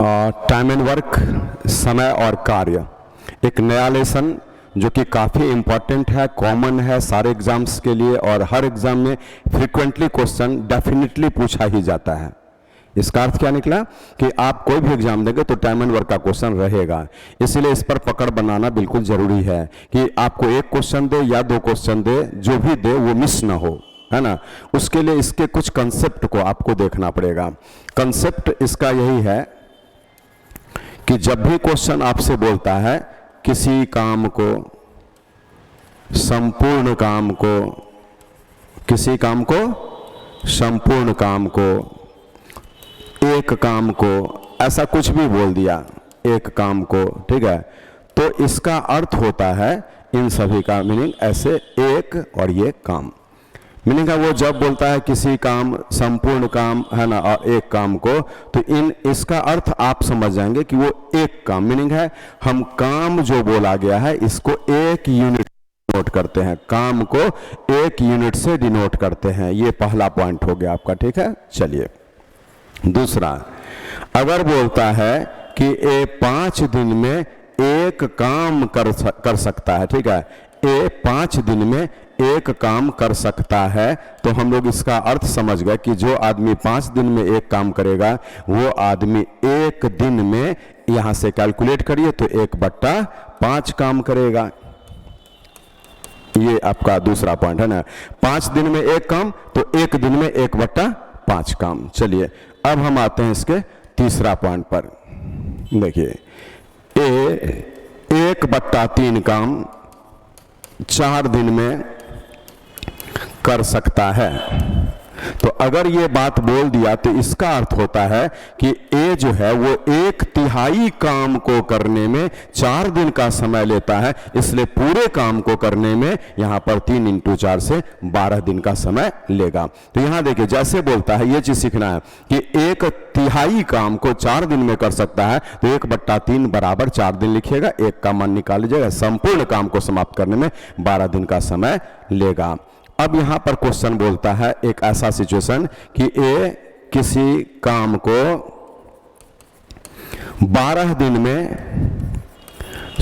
Time and work, समय और कार्य, एक नया लेसन जो कि काफ़ी इम्पॉर्टेंट है, कॉमन है सारे एग्जाम्स के लिए और हर एग्जाम में फ्रीक्वेंटली क्वेश्चन डेफिनेटली पूछा ही जाता है। इसका अर्थ क्या निकला कि आप कोई भी एग्जाम देंगे तो टाइम एंड वर्क का क्वेश्चन रहेगा, इसीलिए इस पर पकड़ बनाना बिल्कुल जरूरी है कि आपको एक क्वेश्चन दे या दो क्वेश्चन दे, जो भी दे वो मिस ना हो, है ना। उसके लिए इसके कुछ कंसेप्ट को आपको देखना पड़ेगा। कंसेप्ट इसका यही है कि जब भी क्वेश्चन आपसे बोलता है किसी काम को, संपूर्ण काम को, किसी काम को, संपूर्ण काम को, एक काम को, ऐसा कुछ भी बोल दिया, एक काम को, ठीक है, तो इसका अर्थ होता है इन सभी का मीनिंग ऐसे एक और ये काम मीनिंग है। वो जब बोलता है किसी काम, संपूर्ण काम, है ना, और एक काम को, तो इसका अर्थ आप समझ जाएंगे कि वो एक काम मीनिंग है। हम काम जो बोला गया है इसको एक यूनिट डिनोट करते हैं, काम को एक यूनिट से डिनोट करते हैं। ये पहला पॉइंट हो गया आपका, ठीक है। चलिए दूसरा, अगर बोलता है कि ये 5 दिन में एक काम कर सकता है, ठीक है, ये 5 दिन में एक काम कर सकता है, तो हम लोग इसका अर्थ समझ गए कि जो आदमी 5 दिन में एक काम करेगा वो आदमी एक दिन में, यहां से कैलकुलेट करिए तो 1/5 काम करेगा। ये आपका दूसरा पॉइंट है ना, 5 दिन में एक काम तो एक दिन में 1/5 काम। चलिए अब हम आते हैं इसके तीसरा पॉइंट पर। देखिए 1/3 काम 4 दिन में कर सकता है, तो अगर ये बात बोल दिया तो इसका अर्थ होता है कि ए जो है वो 1/3 काम को करने में 4 दिन का समय लेता है, इसलिए पूरे काम को करने में यहां पर 3 × 4 से 12 दिन का समय लेगा। तो यहां देखिए जैसे बोलता है, ये चीज सीखना है कि 1/3 काम को 4 दिन में कर सकता है, तो 1/3 बराबर 4 दिन लिखिएगा, एक का मान निकाल लीजिएगा, संपूर्ण काम को समाप्त करने में 12 दिन का समय लेगा। अब यहां पर क्वेश्चन बोलता है एक ऐसा सिचुएशन कि ए किसी काम को 12 दिन में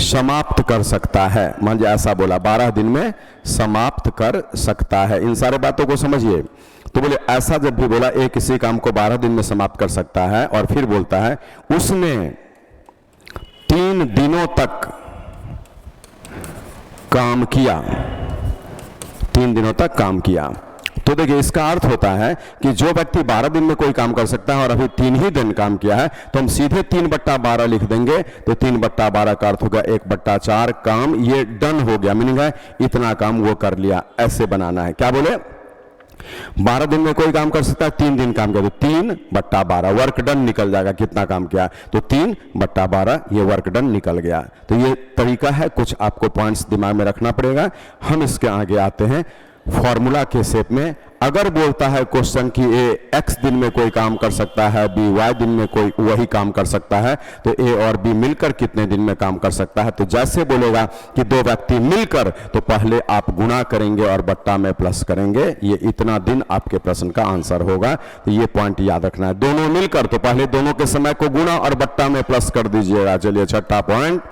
समाप्त कर सकता है, मान लीजिए ऐसा बोला 12 दिन में समाप्त कर सकता है। इन सारे बातों को समझिए। तो बोले ऐसा जब भी बोला ए किसी काम को 12 दिन में समाप्त कर सकता है, और फिर बोलता है उसने 3 दिनों तक काम किया, 3 दिनों तक काम किया, तो देखिए इसका अर्थ होता है कि जो व्यक्ति 12 दिन में कोई काम कर सकता है और अभी 3 ही दिन काम किया है, तो हम सीधे 3/12 लिख देंगे, तो 3/12 का अर्थ होगा 1/4 काम ये डन हो गया, मीनिंग है इतना काम वो कर लिया। ऐसे बनाना है, क्या बोले 12 दिन में कोई काम कर सकता है, 3 दिन काम किया तो 3/12 वर्क डन निकल जाएगा। कितना काम किया तो 3/12 ये वर्क डन निकल गया। तो ये तरीका है, कुछ आपको पॉइंट्स दिमाग में रखना पड़ेगा। हम इसके आगे आते हैं फॉर्मूला के शेप में। अगर बोलता है क्वेश्चन कि ए x दिन में कोई काम कर सकता है, बी y दिन में कोई वही काम कर सकता है, तो ए और बी मिलकर कितने दिन में काम कर सकता है, तो जैसे बोलेगा कि 2 व्यक्ति मिलकर, तो पहले आप गुणा करेंगे और बट्टा में प्लस करेंगे, ये इतना दिन आपके प्रश्न का आंसर होगा। तो ये पॉइंट याद रखना है, दोनों मिलकर, तो पहले दोनों के समय को गुणा और बट्टा में प्लस कर दीजिएगा। चलिए छठा पॉइंट,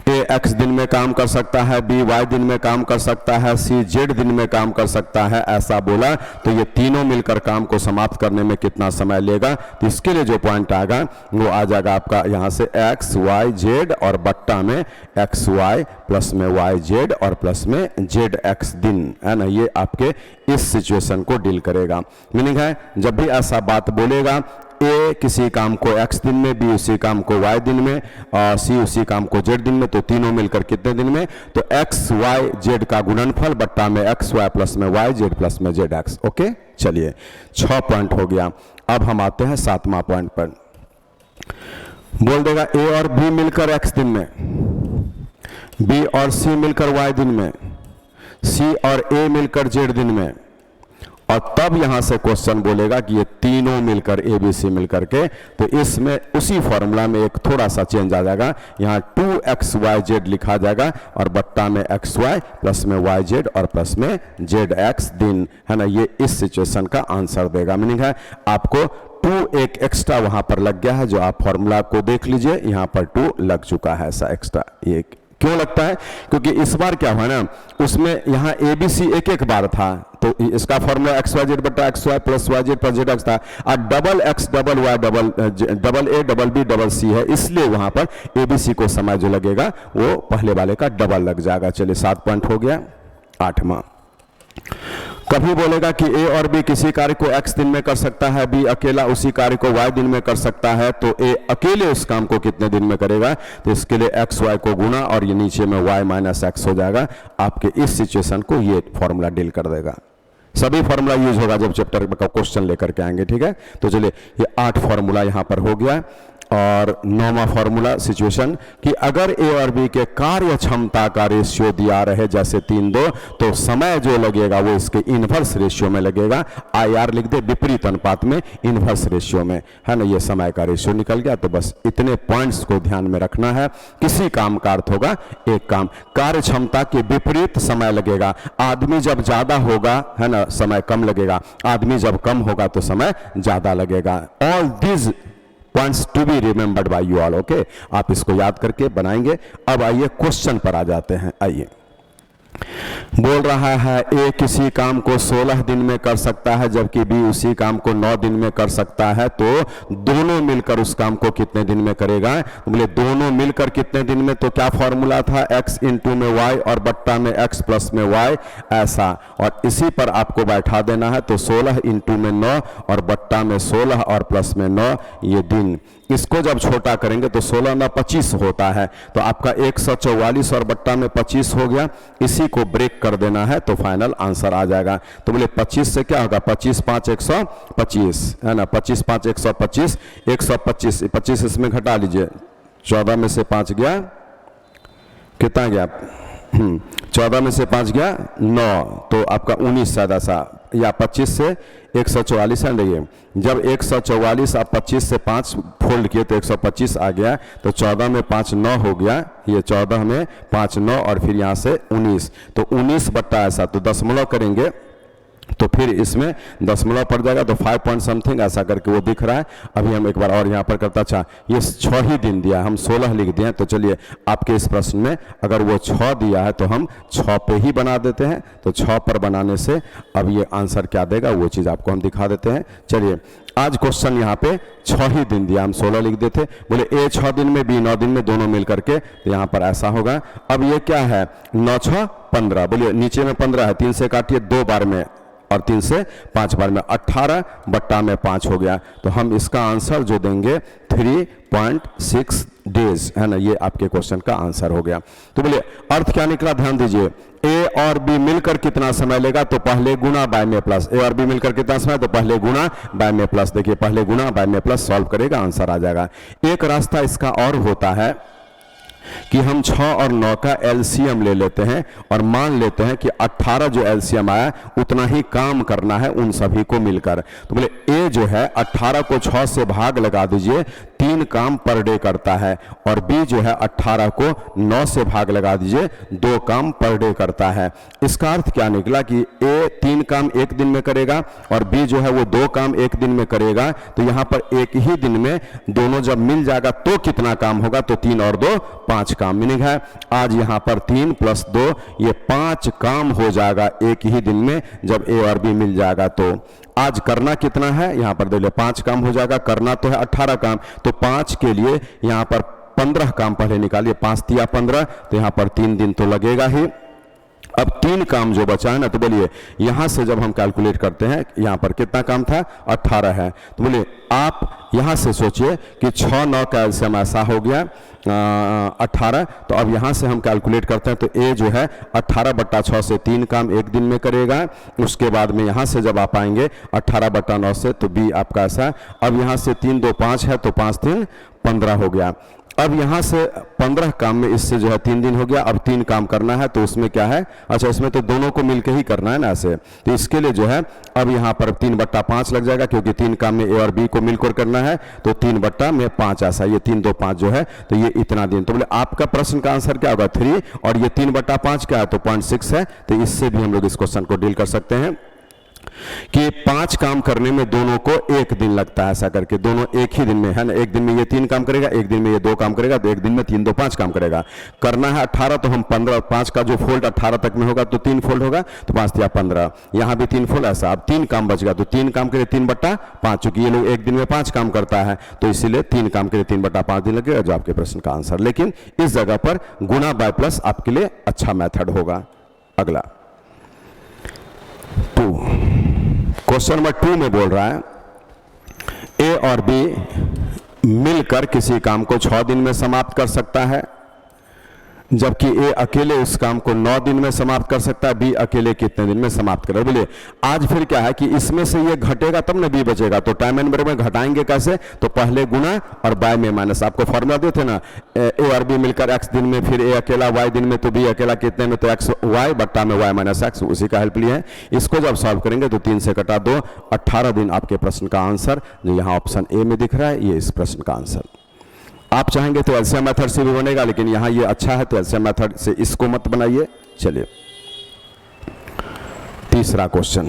ए x दिन में काम कर सकता है, बी y दिन में काम कर सकता है, सी z दिन में काम कर सकता है, ऐसा बोला, तो ये तीनों मिलकर काम को समाप्त करने में कितना समय लेगा, तो इसके लिए जो पॉइंट आएगा वो आ जाएगा आपका यहां से x y z और बट्टा में x y प्लस में y z और प्लस में z x दिन, है ना। ये आपके इस सिचुएशन को डील करेगा। मीनिंग है जब भी ऐसा बात बोलेगा, ए किसी काम को x दिन में, बी उसी काम को y दिन में, और सी उसी काम को z दिन में, तो तीनों मिलकर कितने दिन में, तो x y z का गुणनफल बट्टा में x y प्लस में y z प्लस में z x। ओके चलिए 6 पॉइंट हो गया। अब हम आते हैं 7वां पॉइंट पर। बोल देगा ए और बी मिलकर x दिन में, बी और सी मिलकर y दिन में, सी और ए मिलकर z दिन में, और तब यहां से क्वेश्चन बोलेगा कि ये तीनों मिलकर ए बी सी मिलकर के, तो इसमें उसी फॉर्मूला में एक थोड़ा सा चेंज आ जाएगा, यहाँ 2xyz लिखा जाएगा और बट्टा में xy प्लस में yz और प्लस में zx दिन, है ना। ये इस सिचुएशन का आंसर देगा। मीनिंग है आपको 2 एक एक्स्ट्रा वहां पर लग गया है, जो आप फॉर्मूला को देख लीजिए, यहां पर 2 लग चुका है ऐसा एक्स्ट्रा। ये क्यों लगता है? क्योंकि इस बार क्या हुआ ना, उसमें यहाँ ABC एक एक बार था, तो इसका फॉर्मूला XYZ बटा XY plus YZ plus ZX था, और double X double Y double A double B double C है, इसलिए वहां पर ABC को समय जो लगेगा वो पहले वाले का डबल लग जाएगा। चलिए 7 पॉइंट हो गया। 8वां, कभी बोलेगा कि A और B किसी कार्य को X दिन में कर सकता है, B अकेला उसी कार्य को Y दिन में कर सकता है, तो A अकेले उस काम को कितने दिन में करेगा? तो इसके लिए X Y को गुना और ये नीचे में Y माइनस X हो जाएगा। आपके इस सिचुएशन को ये फॉर्मूला डील कर देगा। सभी फॉर्मूला यूज होगा जब चैप्टर का क्वेश्चन लेकर के आएंगे, ठीक है। तो चलिए ये 8 फॉर्मूला यहां पर हो गया। और 9वां फॉर्मूला सिचुएशन कि अगर ए और बी के कार्य क्षमता का रेशियो दिया रहे जैसे 3:2, तो समय जो लगेगा वो इसके इनवर्स रेशियो में लगेगा। IR लिख दे, विपरीत अनुपात में, इनवर्स रेशियो में, है ना। ये समय का रेशियो निकल गया। तो बस इतने पॉइंट्स को ध्यान में रखना है। किसी काम का अर्थ होगा एक काम, कार्य क्षमता के विपरीत समय लगेगा। आदमी जब ज्यादा होगा, है ना, समय कम लगेगा। आदमी जब कम होगा तो समय ज्यादा लगेगा। All this points to be remembered by you all, okay. आप इसको याद करके बनाएंगे। अब आइए क्वेश्चन पर आ जाते हैं। आइए, बोल रहा है ए किसी काम को 16 दिन में कर सकता है जबकि बी उसी काम को 9 दिन में कर सकता है, तो दोनों मिलकर उस काम को कितने दिन में करेगा? तो बोले दोनों मिलकर कितने दिन में, तो क्या फॉर्मूला था? x इंटू में y और बट्टा में x प्लस में y, ऐसा। और इसी पर आपको बैठा देना है। तो 16 इंटू में 9 और बट्टा में 16 और प्लस में 9, ये दिन। इसको जब छोटा करेंगे तो 16 ना 25 होता है, तो आपका 144 और बट्टा में 25 हो गया। इसी को ब्रेक कर देना है तो फाइनल आंसर आ जाएगा। तो बोले 25 से क्या होगा? 25 5 125, है ना। 25 5 125, 125, 25 इसमें घटा लीजिए। 14 में से 5 गया, कितना गया? 14 में से 5 गया 9, तो आपका 19 ज्यादा सा, या 25 से 144 है। देखिए जब 144 आप 25 से 5 फोल्ड किए तो 125 आ गया। तो 14 में 5 9 हो गया, ये 14 में 5 9 और फिर यहाँ से 19, तो 19 बट्टा ऐसा, तो दशमलव करेंगे तो फिर इसमें दशमलव पड़ जाएगा। तो 5 पॉइंट समथिंग ऐसा करके वो दिख रहा है। अभी हम एक बार और यहाँ पर करता, अच्छा ये 6 ही दिन दिया, हम 16 लिख दिए। तो चलिए आपके इस प्रश्न में अगर वो 6 दिया है तो हम 6 पे ही बना देते हैं। तो 6 पर बनाने से अब ये आंसर क्या देगा वो चीज़ आपको हम दिखा देते हैं। चलिए आज क्वेश्चन यहाँ पे 6 ही दिन दिया, हम 16 लिख देते। बोले ए 6 दिन में, बी 9 दिन में, दोनों मिल करके, तो यहाँ पर ऐसा होगा। अब ये क्या है? 9 6 15, बोलिए नीचे में 15 है, 3 से काटिए 2 बार में और 3 से 5 बार में, 18 बट्टा में 5 हो गया। तो हम इसका आंसर जो देंगे 3.6 डेज, है ना। ये आपके क्वेश्चन का आंसर हो गया। तो बोले अर्थ क्या निकला? ध्यान दीजिए, ए और बी मिलकर कितना समय लेगा? तो पहले गुना बाय में प्लस। ए और बी मिलकर कितना समय? तो पहले गुना बाय में प्लस। देखिए पहले गुना बाय में प्लस, सॉल्व करेगा आंसर आ जाएगा। एक रास्ता इसका और होता है कि हम 6 और 9 का एलसीएम ले लेते हैं और मान लेते हैं कि 18 जो एलसीएम आया उतना ही काम करना है उन सभी को मिलकर। तो बोले ए जो है 18 को 6 से भाग लगा दीजिए, 3 काम पर डे करता है, और बी जो है 18 को 9 से भाग लगा दीजिए, 2 काम पर डे करता है। इसका अर्थ क्या निकला कि ए 3 काम एक दिन में करेगा और बी जो है वो 2 काम एक दिन में करेगा। तो यहाँ पर एक ही दिन में दोनों जब मिल जाएगा तो कितना काम होगा? तो 3 और 2 5 काम। मीनिंग है आज यहाँ पर 3 + 2 ये 5 काम हो जाएगा एक ही दिन में जब ए और बी मिल जाएगा। तो आज करना कितना है? यहाँ पर देख लो 5 काम हो जाएगा, करना तो है 18 काम, तो 5 के लिए यहाँ पर 15 काम पहले निकालिए। 5 तिया 15, तो यहाँ पर 3 दिन तो लगेगा ही। अब 3 काम जो बचा है ना, तो बोलिए यहां से जब हम कैलकुलेट करते हैं यहां पर कितना काम था? 18 है। तो बोलिए आप यहां से सोचिए कि 6 9 का एलसीएम ऐसा हो गया 18। तो अब यहां से हम कैलकुलेट करते हैं तो ए जो है 18 बट्टा 6 से 3 काम एक दिन में करेगा। उसके बाद में यहां से जब आप आएंगे 18 बट्टा 9 से, तो बी आपका ऐसा। अब यहां से 3 2 5 है, तो 5 3 15 हो गया। अब यहां से 15 काम में इससे जो है 3 दिन हो गया। अब 3 काम करना है, तो उसमें क्या है? अच्छा इसमें तो दोनों को मिलकर ही करना है ना ऐसे। तो इसके लिए जो है अब यहाँ पर 3 बट्टा 5 लग जाएगा, क्योंकि 3 काम में ए और बी को मिलकर करना है। तो 3 बट्टा में 5 ऐसा, ये 3 2 5 जो है, तो ये इतना दिन। तो बोले आपका प्रश्न का आंसर क्या होगा? 3, और ये 3 बट्टा 5 क्या है? तो 0.6 है। तो इससे भी हम लोग इस क्वेश्चन को डील कर सकते हैं। कि 5 काम करने में दोनों को 1 दिन लगता है, ऐसा करके दोनों एक ही दिन में, है ना, एक दिन में ये 3 काम करेगा, एक दिन में ये 2 काम करेगा, तो एक दिन में 3 2 5 काम करेगा। करना है 18, तो हम 15, 5 का जो फोल्ड 18 तक में होगा तो 3 फोल्ड होगा, तो 5 या 15, यहाँ भी 3 फोल्ड, ऐसा। अब 3 काम बच गया, तो 3 काम के लिए 3/5, चूंकि ये लोग एक दिन में 5 काम करता है तो इसीलिए 3 काम के लिए 3/5 दिन लगेगा, जो आपके प्रश्न का आंसर। लेकिन इस जगह पर गुणा बाय प्लस आपके लिए अच्छा मेथड होगा। अगला 2, क्वेश्चन नंबर 2 में बोल रहा है ए और बी मिलकर किसी काम को 6 दिन में समाप्त कर सकता है, जबकि ए अकेले उस काम को 9 दिन में समाप्त कर सकता है, बी अकेले कितने दिन में समाप्त करेगा। बोलिए आज फिर क्या है कि इसमें से ये घटेगा तब ना बी बचेगा, तो टाइम एंड में घटाएंगे कैसे, तो पहले गुना और बाय में माइनस। आपको फॉर्मूला देते ना, ए और बी मिलकर एक्स दिन में, फिर ए अकेला वाई दिन में, तो बी अकेला कितने में, तो एक्स वाई बट्टा में वाई माइनस एक्स, उसी का हेल्प लिए है। इसको जब सॉल्व करेंगे तो 3 से कटा 2, 18 दिन आपके प्रश्न का आंसर जो यहाँ ऑप्शन ए में दिख रहा है, ये इस प्रश्न का आंसर। आप चाहेंगे तो एलसीएम मेथड से भी बनेगा, लेकिन यहां ये अच्छा है तो एलसीएम मेथड से इसको मत बनाइए। चलिए तीसरा क्वेश्चन,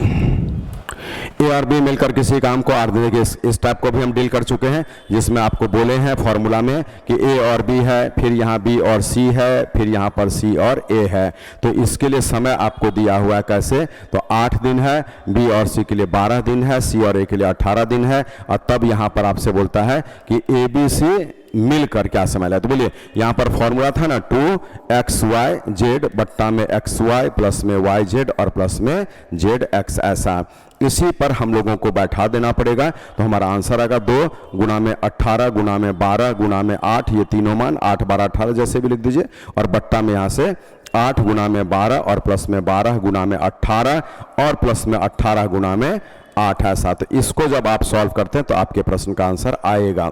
ए और बी मिलकर किसी काम को आर देंगे। इस टाइप को भी हम डील कर चुके हैं, जिसमें आपको बोले हैं फॉर्मूला में कि ए और बी है, फिर यहाँ बी और सी है, फिर यहाँ पर सी और ए है। तो इसके लिए समय आपको दिया हुआ है कैसे, तो 8 दिन है, बी और सी के लिए 12 दिन है, सी और ए के लिए 18 दिन है। और तब यहाँ पर आपसे बोलता है कि ए बी सी मिलकर क्या समय लाए, तो बोलिए यहाँ पर फॉर्मूला था ना 2xyz बट्टा में xy प्लस में yz और प्लस में zx, ऐसा। इसी पर हम लोगों को बैठा देना पड़ेगा, तो हमारा आंसर आएगा 2 गुना में 18 गुना में 12 गुना में 8, ये तीनों मान 8 12 18 जैसे भी लिख दीजिए, और बट्टा में यहाँ से 8 गुना में 12 और प्लस में 12 गुना में 18 और प्लस में 18 गुना में 8, ऐसा। तो इसको जब आप सॉल्व करते हैं तो आपके प्रश्न का आंसर आएगा।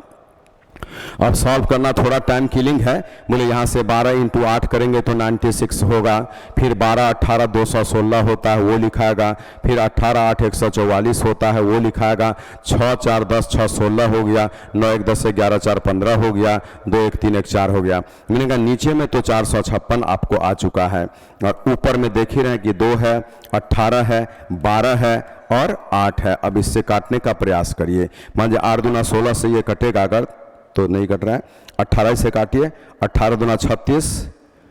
अब सॉल्व करना थोड़ा टाइम किलिंग है। बोले यहाँ से 12 × 8 करेंगे तो 96 होगा, फिर 12 18 216 होता है वो लिखाएगा, फिर 18 8 144 होता है वो लिखाएगा, 6 4 10 6 16 हो गया, 9 1 10 11 4 15 हो गया, 2 1 3 1 4 हो गया। मिलेगा नीचे में तो 456 आपको आ चुका है, और ऊपर में देख ही रहे हैं कि 2 है, 18 है, 12 है और 8 है। अब इससे काटने का प्रयास करिए। मान लीजिए 8 दूना 16 से ये कटेगा, अगर तो नहीं कट रहा है, 18 से काटिए, 18 दूना 36,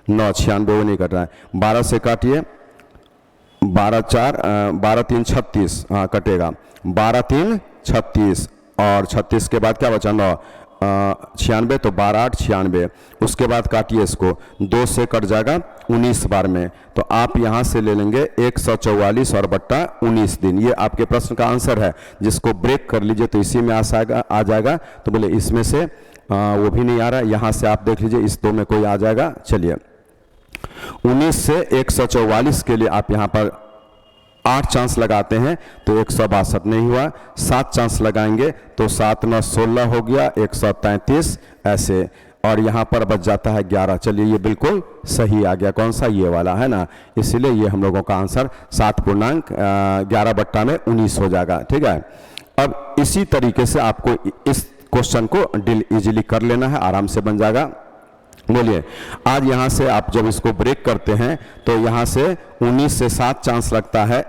9 96 वो नहीं कट रहा है, 12 से काटिए, 12 3 36, हाँ कटेगा, 12 3 36 और 36 के बाद क्या बचा 9 96, तो 12 8 96। उसके बाद काटिए इसको, 2 से कट जाएगा 19 बार में, तो आप यहाँ से ले लेंगे 144 और बट्टा 19 दिन। ये आपके प्रश्न का आंसर है, जिसको ब्रेक कर लीजिए तो इसी में आ जाएगा। तो बोले इसमें से वो भी नहीं आ रहा, यहाँ से आप देख लीजिए इस 2 में कोई आ जाएगा। चलिए 19 से 144 के लिए आप यहाँ पर 8 चांस लगाते हैं तो 162 नहीं हुआ, 7 चांस लगाएंगे तो 7 9 16 हो गया, 133 ऐसे, और यहाँ पर बच जाता है 11। चलिए ये बिल्कुल सही आ गया, कौन सा, ये वाला है ना, इसीलिए ये हम लोगों का आंसर 7.11 बट्टा में 19 हो जाएगा। ठीक है, अब इसी तरीके से आपको इस क्वेश्चन को डील इजीली कर लेना है, आराम से बन जाएगा। बोलिए आज यहाँ से आप जब इसको ब्रेक करते हैं तो यहाँ से 19 से 7 चांस लगता है,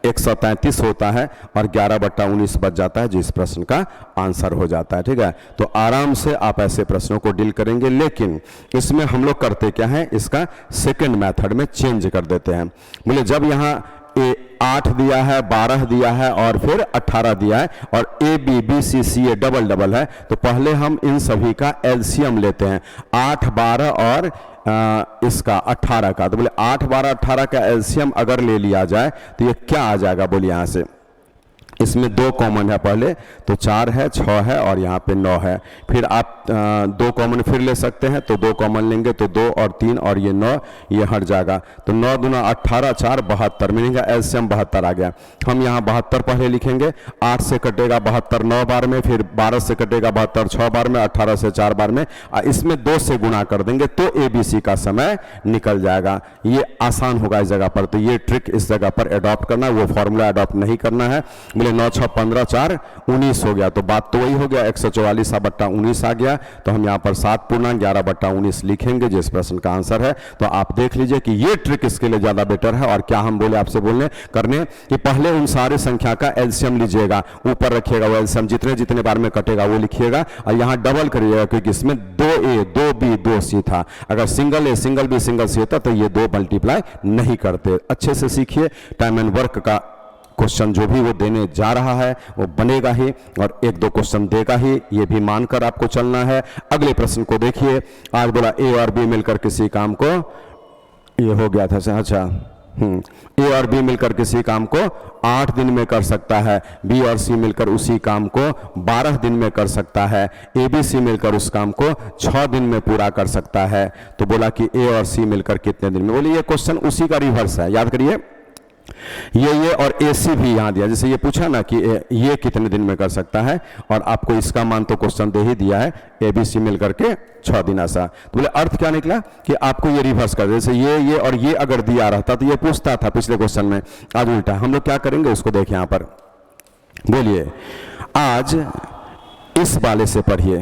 133 होता है और 11 बट्टा 19 बच जाता है, जो इस प्रश्न का आंसर हो जाता है। ठीक है, तो आराम से आप ऐसे प्रश्नों को डील करेंगे। लेकिन इसमें हम लोग करते क्या है, इसका सेकंड मेथड में चेंज कर देते हैं। बोले जब यहाँ 8 दिया है, 12 दिया है और फिर 18 दिया है, और A B B C C A double double है, तो पहले हम इन सभी का एलसीएम लेते हैं, 8 12 और इसका 18 का। तो बोले 8 12 18 का एलसीएम अगर ले लिया जाए तो ये क्या आ जाएगा, बोलिए यहाँ से इसमें 2 कॉमन है, पहले तो 4 है, 6 है और यहाँ पे 9 है। फिर आप 2 कॉमन फिर ले सकते हैं, तो 2 कॉमन लेंगे तो 2 और 3 और ये 9, ये हट जाएगा, तो 9 दूना 18 4 72 मिलेगा, एलसीएम 72 आ गया। हम यहाँ 72 पहले लिखेंगे, 8 से कटेगा 72 9 बार में, फिर 12 से कटेगा 72 6 बार में, 18 से 4 बार में, इसमें 2 से गुना कर देंगे तो ABC का समय निकल जाएगा। ये आसान होगा इस जगह पर, तो ये ट्रिक इस जगह पर अडॉप्ट करना, वो फॉर्मूला अडॉप्ट नहीं करना है। बोले 9 6 15 4 19 हो गया, तो बात तो वही हो गया, 144/19 आ गया। तो हम यहाँ पर 7 पूर्णांक 11/19 लिखेंगे जिस प्रश्न का आंसर है। तो आप देख लीजिए कि ये ट्रिक इसके लिए ज़्यादा बेटर है। और क्या हम बोले आपसे करने कि पहले उन सारे संख्या का एलसीएम लीजिएगा, ऊपर रखिएगा, वो एलसीएम जितने जितने बार में कटेगा वो लिखिएगा, और यहाँ डबल करिएगा, क्योंकि इसमें 2A 2B 2C था। अगर single A single B single C होता तो ये 2 मल्टीप्लाई नहीं करते। अच्छे से सीखिए, टाइम एंड वर्क का क्वेश्चन जो भी वो देने जा रहा है वो बनेगा ही, और 1-2 क्वेश्चन देगा ही, ये भी मानकर आपको चलना है। अगले प्रश्न को देखिए। आज बोला A और B मिलकर किसी काम को, ये हो गया था, अच्छा A और B मिलकर किसी काम को 8 दिन में कर सकता है, B और C मिलकर उसी काम को 12 दिन में कर सकता है, ABC मिलकर उस काम को 6 दिन में पूरा कर सकता है। तो बोला कि A और C मिलकर कितने दिन में। बोले ये क्वेश्चन उसी का रिवर्स है, याद करिए। ये और AC भी यहाँ दिया, जैसे ये पूछा ना कि ये कितने दिन में कर सकता है, और आपको इसका मान तो क्वेश्चन दे ही दिया है, ABC मिलकर के 6 दिन ऐसा। तो बोले अर्थ क्या निकला कि आपको ये रिवर्स कर, जैसे ये और ये अगर दिया रहता तो ये पूछता था पिछले क्वेश्चन में, आज उल्टा। हम लोग क्या करेंगे उसको देखिए यहाँ पर। बोलिए आज इस वाले से पढ़िए,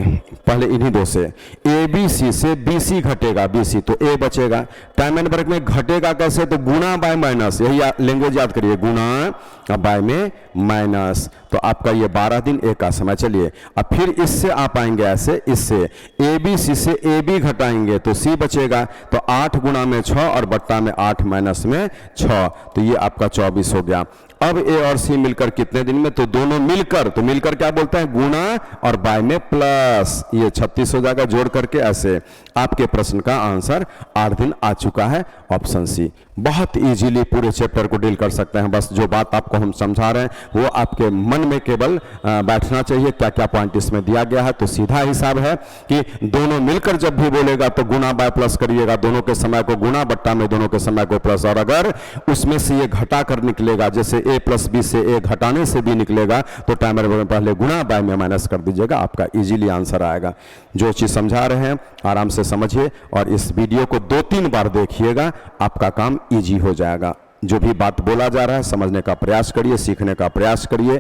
पहले इन्हीं दो से। ABC से BC घटेगा, BC तो A बचेगा। टाइम एंड वर्क में घटेगा कैसे, तो गुणा बाय माइनस, यही लैंग्वेज याद करिए, गुणा बाय में माइनस। तो आपका ये 12 दिन A का समय। चलिए अब फिर इससे आप आएंगे ऐसे, इससे ABC से AB घटाएंगे तो C बचेगा, तो 8 गुणा में 6 और बट्टा में 8 माइनस में 6, तो ये आपका 24 हो गया। अब A और C मिलकर कितने दिन में, तो दोनों मिलकर, तो मिलकर क्या बोलता है, गुणा और बाय में प्लस, ये 36 हो जाएगा जोड़ करके ऐसे। आपके प्रश्न का आंसर 8 दिन आ चुका है, ऑप्शन सी। बहुत इजीली पूरे चैप्टर को डील कर सकते हैं। बस जो बात आपको हम समझा रहे हैं वो आपके मन में केवल बैठना चाहिए, क्या क्या पॉइंट इसमें दिया गया है। तो सीधा हिसाब है कि दोनों मिलकर जब भी बोलेगा तो गुणा बाय प्लस करिएगा, दोनों के समय को गुणा, बट्टा में दोनों के समय को प्लस। और अगर उसमें से ये घटा कर निकलेगा, जैसे A + B से A घटाने से B निकलेगा, तो टाइमर में पहले गुणा बाय में माइनस कर दीजिएगा, आपका इजीली आंसर आएगा। जो चीज समझा रहे हैं आराम से समझिए, और इस वीडियो को 2-3 बार देखिएगा, आपका काम इजी हो जाएगा। जो भी बात बोला जा रहा है समझने का प्रयास करिए, सीखने का प्रयास करिए।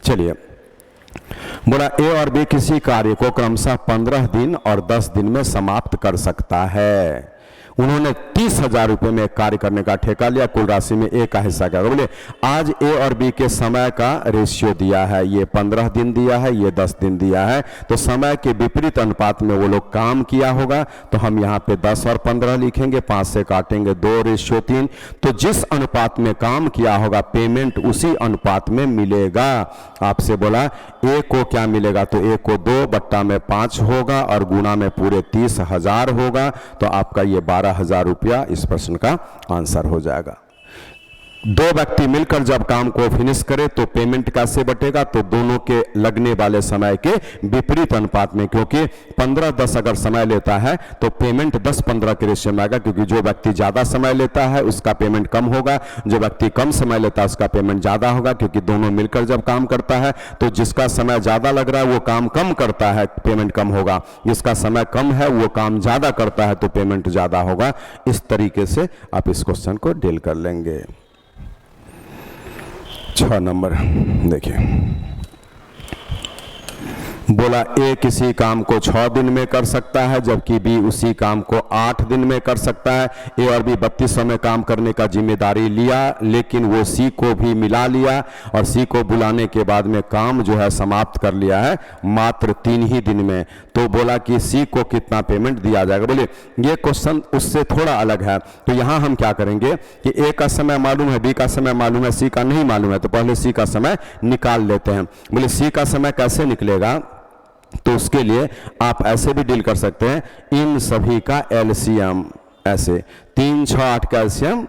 चलिए बोला A और B किसी कार्य को क्रमशः 15 दिन और 10 दिन में समाप्त कर सकता है। उन्होंने 30,000 रुपये में कार्य करने का ठेका लिया, कुल राशि में A का हिस्सा क्या। बोले आज A और B के समय का रेशियो दिया है, ये 15 दिन दिया है, ये 10 दिन दिया है, तो समय के विपरीत अनुपात में वो लोग काम किया होगा। तो हम यहाँ पे 10 और 15 लिखेंगे, 5 से काटेंगे 2:3। तो जिस अनुपात में काम किया होगा पेमेंट उसी अनुपात में मिलेगा। आपसे बोला A को क्या मिलेगा, तो A को 2 बट्टा में 5 होगा और गुणा में पूरे 30,000 होगा। तो आपका ये 12,000 रुपया इस प्रश्न का आंसर हो जाएगा। 2 व्यक्ति मिलकर जब काम को फिनिश करे तो पेमेंट कैसे बटेगा, तो दोनों के लगने वाले समय के विपरीत अनुपात में, क्योंकि 15-10 अगर समय लेता है तो पेमेंट 10-15 के रेशियो में आएगा, क्योंकि जो व्यक्ति ज्यादा समय लेता है उसका पेमेंट कम होगा, जो व्यक्ति कम समय लेता है उसका पेमेंट ज्यादा होगा। क्योंकि दोनों मिलकर जब काम करता है तो जिसका समय ज्यादा लग रहा है वो काम कम करता है, पेमेंट कम होगा, जिसका समय कम है वो काम ज्यादा करता है तो पेमेंट ज्यादा होगा। इस तरीके से आप इस क्वेश्चन को डील कर लेंगे। 6 नंबर देखिए, बोला A किसी काम को 6 दिन में कर सकता है जबकि B उसी काम को 8 दिन में कर सकता है। A और B 3200 में काम करने का जिम्मेदारी लिया, लेकिन वो C को भी मिला लिया और C को बुलाने के बाद में काम जो है समाप्त कर लिया है मात्र 3 ही दिन में। तो बोला कि C को कितना पेमेंट दिया जाएगा। बोले ये क्वेश्चन उससे थोड़ा अलग है, तो यहाँ हम क्या करेंगे कि A का समय मालूम है, B का समय मालूम है, C का नहीं मालूम है, तो पहले C का समय निकाल लेते हैं। बोले C का समय कैसे निकलेगा, तो उसके लिए आप ऐसे भी डील कर सकते हैं, इन सभी का एलसीएम ऐसे 3 6 8 का एलसीएम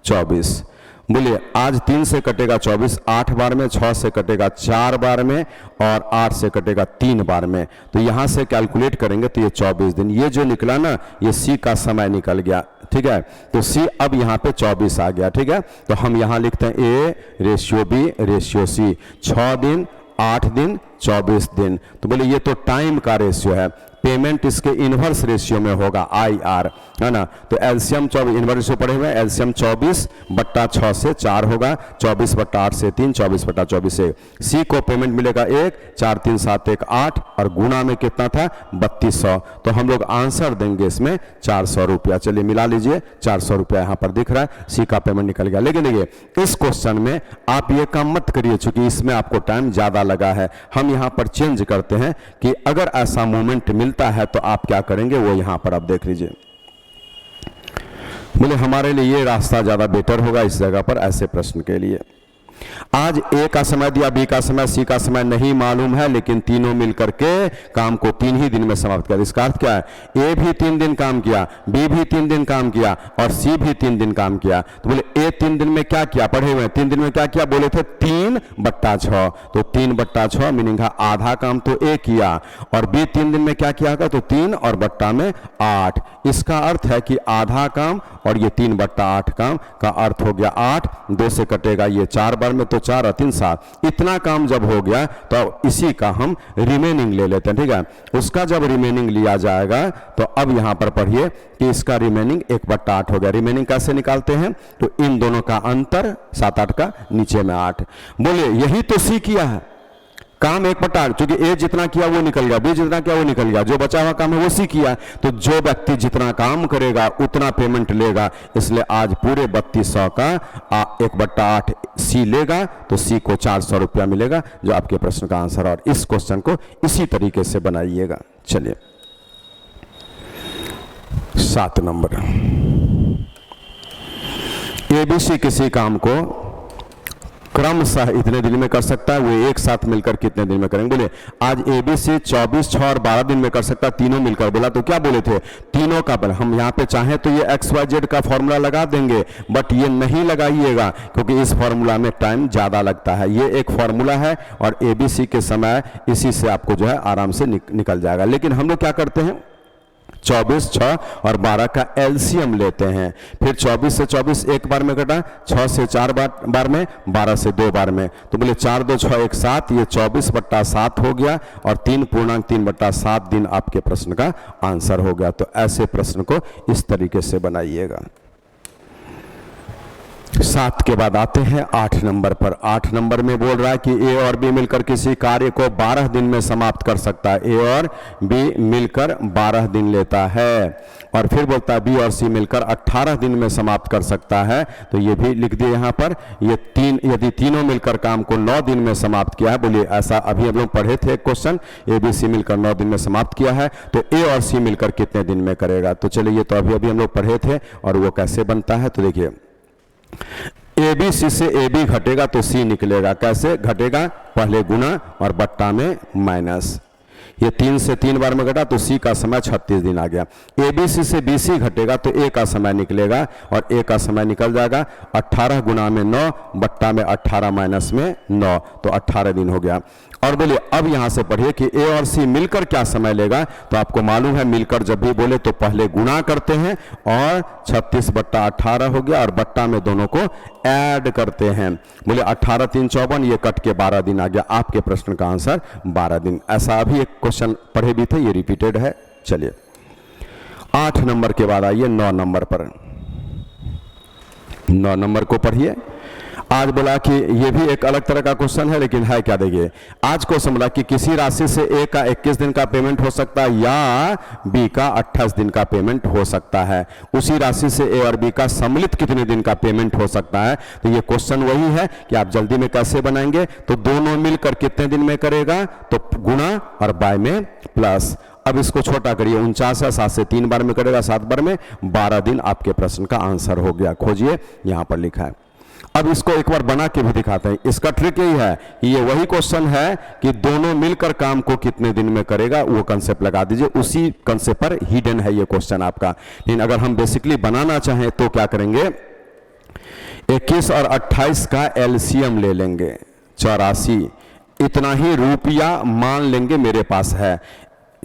24। बोलिए आज 3 से कटेगा 24 8 बार में, 6 से कटेगा 4 बार में और 8 से कटेगा 3 बार में। तो यहां से कैलकुलेट करेंगे तो ये 24 दिन, ये जो निकला ना ये C का समय निकल गया, ठीक है। तो C अब यहाँ पे 24 आ गया, ठीक है। तो हम यहाँ लिखते हैं A ratio B ratio C, 6 दिन 8 दिन 24 दिन। तो बोले ये तो टाइम का रेशियो है, पेमेंट इसके इन्वर्स रेशियो में होगा IR, है ना। तो एलसीएम 24 इन्वर्स रेशियो पढ़े हुए हैं, एलसीएम 24/6 से 4 होगा, 24/8 से 3, 24/24 से। सी को पेमेंट मिलेगा 1, 4 3 7 1 8 और गुना में कितना था 3200। तो हम लोग आंसर देंगे इसमें 400 रुपया। चलिए मिला लीजिए, 400 रुपया यहाँ पर दिख रहा है, सी का पेमेंट निकल गया। लेकिन देखिए इस क्वेश्चन में आप ये काम मत करिए, चूंकि इसमें आपको टाइम ज्यादा लगा है। हम यहाँ पर चेंज करते हैं कि अगर ऐसा मोमेंट मिलता है तो आप क्या करेंगे, वो यहां पर आप देख लीजिए। बोले हमारे लिए ये रास्ता ज्यादा बेटर होगा इस जगह पर ऐसे प्रश्न के लिए। आज ए का समय दिया, बी का समय, सी का समय नहीं मालूम है, लेकिन तीनों मिलकर के काम को 3 ही दिन में समाप्त कर। इसका अर्थ क्या है, ए भी 3 दिन काम किया, बी भी 3 दिन काम किया और सी भी 3 दिन काम किया। तो बोले ए 3 दिन में क्या किया, पढ़े हुए 3 दिन में क्या किया, बोले थे 3/6। तो 3/6 मीनिंग है आधा काम तो ए किया, और बी 3 दिन में क्या किया तो 3 और बट्टा में 8। इसका अर्थ है कि आधा काम और ये 3/8 काम का अर्थ हो गया 8, 2 से कटेगा ये 4 बार में, तो 4 और 3 7। इतना काम जब हो गया तो इसी का हम रिमेनिंग ले लेते हैं, ठीक है। उसका जब रिमेनिंग लिया जाएगा तो अब यहां पर पढ़िए कि इसका रिमेनिंग 1/8 हो गया। रिमेनिंग कैसे निकालते हैं, तो इन दोनों का अंतर 7 8 का, नीचे में 8। बोले यही तो सी किया है, काम 1/8, क्योंकि ए जितना किया वो निकल गया, बी जितना किया वो निकल गया, जो बचा हुआ काम है वो सी किया। तो जो व्यक्ति जितना काम करेगा उतना पेमेंट लेगा, इसलिए आज पूरे 3200 का 1/8 सी लेगा, तो सी को 400 रुपया मिलेगा, जो आपके प्रश्न का आंसर। और इस क्वेश्चन को इसी तरीके से बनाइएगा। चलिए 7 नंबर, एबीसी किसी काम को क्रमशः इतने दिन में कर सकता है, वो एक साथ मिलकर कितने दिन में करेंगे। बोले आज एबीसी 24, 6 और 12 दिन में कर सकता है, तीनों मिलकर। बोला तो क्या बोले थे, तीनों का बल। हम यहाँ पे चाहें तो ये XYZ का फॉर्मूला लगा देंगे, बट ये नहीं लगाइएगा क्योंकि इस फॉर्मूला में टाइम ज्यादा लगता है। ये एक फॉर्मूला है और एबीसी के समय इसी से आपको जो है आराम से निकल जाएगा। लेकिन हम लोग क्या करते हैं, 24, 6 और 12 का एलसीएम लेते हैं। फिर 24 से 24 एक बार में कटा, 6 से 4 बार में, 12 से 2 बार में। तो बोले 4 2 6 1 7, ये 24/7 हो गया और 3.3/7 दिन आपके प्रश्न का आंसर हो गया। तो ऐसे प्रश्न को इस तरीके से बनाइएगा। 7 के बाद आते हैं 8 नंबर पर। 8 नंबर में बोल रहा है कि ए और बी मिलकर किसी कार्य को 12 दिन में समाप्त कर सकता है। ए और बी मिलकर 12 दिन लेता है, और फिर बोलता है बी और सी मिलकर 18 दिन में समाप्त कर सकता है। तो ये भी लिख दिए यहाँ पर। ये यदि तीनों मिलकर काम को 9 दिन में समाप्त किया है, बोलिए ऐसा अभी हम लोग पढ़े थे एक क्वेश्चन, ए बी सी मिलकर 9 दिन में समाप्त किया है, तो ए और सी मिलकर कितने दिन में करेगा। तो चलिए ये तो अभी हम लोग पढ़े थे, और वो कैसे बनता है तो देखिए, ए बी सी से ए बी घटेगा तो सी निकलेगा। कैसे घटेगा, पहले गुना और बट्टा में माइनस। ये 3 से 3 बार में घटा तो सी का समय 36 दिन आ गया। ए बी सी से बी सी घटेगा तो ए का समय निकलेगा, और ए का समय निकल जाएगा 18 गुना में 9 बट्टा में 18 माइनस में 9, तो 18 दिन हो गया। और बोलिए अब यहां से पढ़िए कि ए और सी मिलकर क्या समय लेगा। तो आपको मालूम है मिलकर जब भी बोले तो पहले गुणा करते हैं, और 36/18 हो गया, और बट्टा में दोनों को ऐड करते हैं। बोले 18 3 54, ये कट के 12 दिन आ गया। आपके प्रश्न का आंसर 12 दिन। ऐसा अभी एक क्वेश्चन पढ़े भी थे, ये रिपीटेड है। चलिए 8 नंबर के बाद आइए 9 नंबर पर। 9 नंबर को पढ़िए। आज बोला कि ये भी एक अलग तरह का क्वेश्चन है, लेकिन है क्या, देखिए आज को समझा कि किसी राशि से ए का 21 दिन का पेमेंट हो सकता है या बी का 28 दिन का पेमेंट हो सकता है। उसी राशि से ए और बी का सम्मिलित कितने दिन का पेमेंट हो सकता है। तो ये क्वेश्चन वही है कि आप जल्दी में कैसे बनाएंगे, तो दोनों मिलकर कितने दिन में करेगा, तो गुणा और बाय में प्लस। अब इसको छोटा करिए, 49 है, 7 से 3 बार में करेगा, 7 बार में 12 दिन आपके प्रश्न का आंसर हो गया। खोजिए, यहां पर लिखा है। अब इसको एक बार बना के भी दिखाते हैं। इसका ट्रिक यही है कि ये वही क्वेश्चन है कि दोनों मिलकर काम को कितने दिन में करेगा, वो कंसेप्ट लगा दीजिए। उसी कंसेप्ट पर हिडन है ये क्वेश्चन आपका। लेकिन अगर हम बेसिकली बनाना चाहें तो क्या करेंगे, 21 और 28 का एलसीएम ले लेंगे, 84। इतना ही रुपया मान लेंगे मेरे पास है।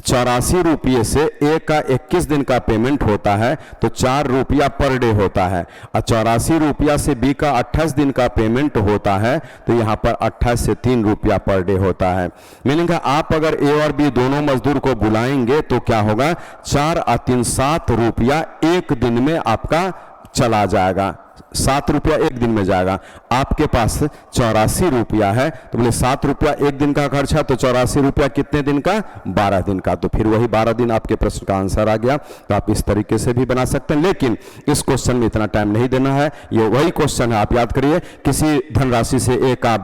84 रुपये से ए का 21 दिन का पेमेंट होता है तो 4 रुपया पर डे होता है, और 84 रुपया से बी का 28 दिन का पेमेंट होता है तो यहाँ पर 28 से 3 रुपया पर डे होता है। मीनिंग है आप अगर ए और बी दोनों मजदूर को बुलाएंगे तो क्या होगा, 4 और 3 7 रुपया एक दिन में आपका चला जाएगा, 7 रुपया एक दिन में जाएगा। आपके पास 84 रुपया है तो बोले 7 रुपया एक दिन का खर्चा, तो 84 रुपया कितने दिन का, 12 दिन का, तो फिर वही 12 दिन आपके प्रश्न का आंसर आ गया। तो आप इस तरीके से भी बना सकते हैं, लेकिन इस क्वेश्चन में इतना टाइम नहीं देना है। ये वही क्वेश्चन है, आप याद करिए, किसी धनराशि से ए का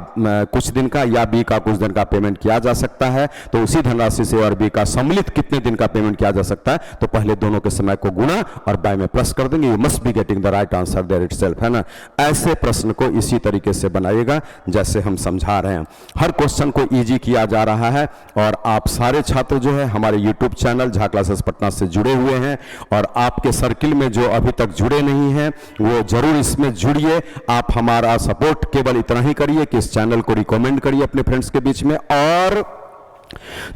कुछ दिन का या बी का कुछ दिन का पेमेंट किया जा सकता है, तो उसी धनराशि से और बी का सम्मिलित कितने दिन का पेमेंट किया जा सकता है, तो पहले दोनों के समय को गुणा और बाय में प्लस कर देंगे। You must be getting the right answer there itself, है ना। ऐसे प्रश्न को इसी तरीके से बनाइएगा जैसे हम समझा रहे हैं। हर क्वेश्चन को इजी किया जा रहा है और आप सारे छात्र जो है हमारे YouTube channel Jha classes Patna से जुड़े हुए हैं, और आपके सर्किल में जो अभी तक जुड़े नहीं हैं वो जरूर इसमें जुड़िए। आप हमारा सपोर्ट केवल इतना ही करिए कि इस चैनल को रिकमेंड करिए अपने फ्रेंड्स के बीच में, और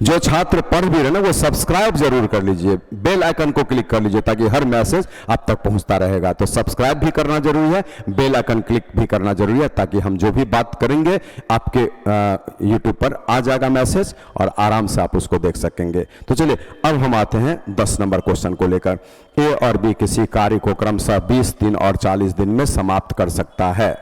जो छात्र पढ़ भी रहे ना वो सब्सक्राइब जरूर कर लीजिए, बेल आइकन को क्लिक कर लीजिए ताकि हर मैसेज आप तक पहुंचता रहेगा। तो सब्सक्राइब भी करना जरूरी है, बेल आइकन क्लिक भी करना जरूरी है, ताकि हम जो भी बात करेंगे आपके यूट्यूब पर आ जाएगा मैसेज और आराम से आप उसको देख सकेंगे। तो चलिए अब हम आते हैं 10 नंबर क्वेश्चन को लेकर। ए और बी किसी कार्य को क्रमशः 20 दिन और 40 दिन में समाप्त कर सकता है